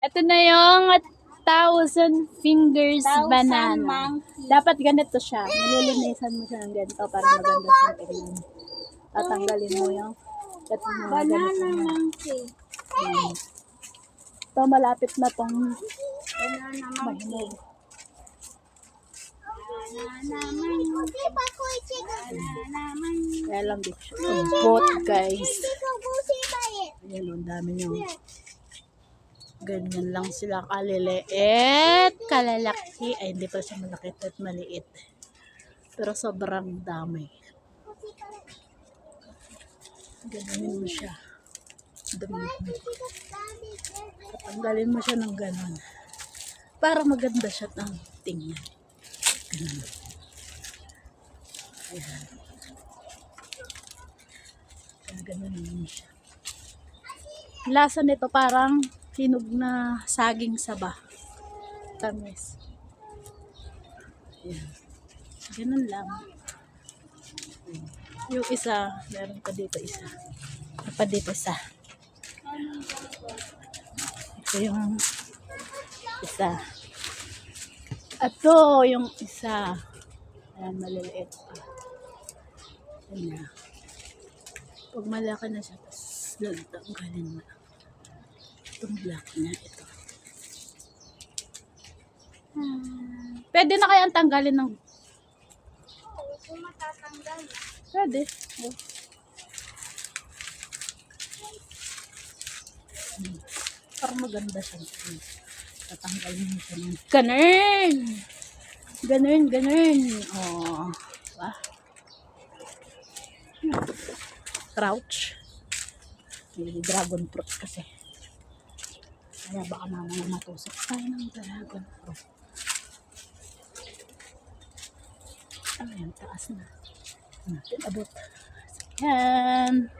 Ito na yung 1,000 fingers banana. Monkey. Dapat ganito siya. Nililinisan mo siya ng ganito para maganda siya tingnan. Tatanggalin mo yung Banana monkey. Ito malapit na tong Banana monkey. mahinog. Banana monkey. Kaya lang di ko siya abot, guys. Ayan, ang dami nyo. Ganyan lang sila kaliliit, kalalaki. Ay, hindi pa siya malaki at maliit. Pero sobrang dami. Ganyan mo siya. Tatanggalin mo siya ng ganon. Para maganda siya ng tingnan. Ganon. Ayan. Ganon mo siya. Lasa nito parang hinog na saging saba. Tamis. Ayan. Ganun lang. Yung isa, meron pa dito isa. Meron pa dito isa. Ito yung isa. Ito yung isa. Ayan, maliliit pa. Ayan na. Pag malaki na siya, tapos tanggalin mo. Itong black na ito. Pwede na kaya tanggalin ng... Kung matatanggal. Pwede. Oh. Para maganda siya. Tatanggalin mo siya ng... Ganun! Ganun, ganun. Oh. Diba? Crouch. May dragon fruit kasi. Kaya baka mamaya matusok tayo ng dragon fruit. Ayan, taas na. Natin abot. Ayan.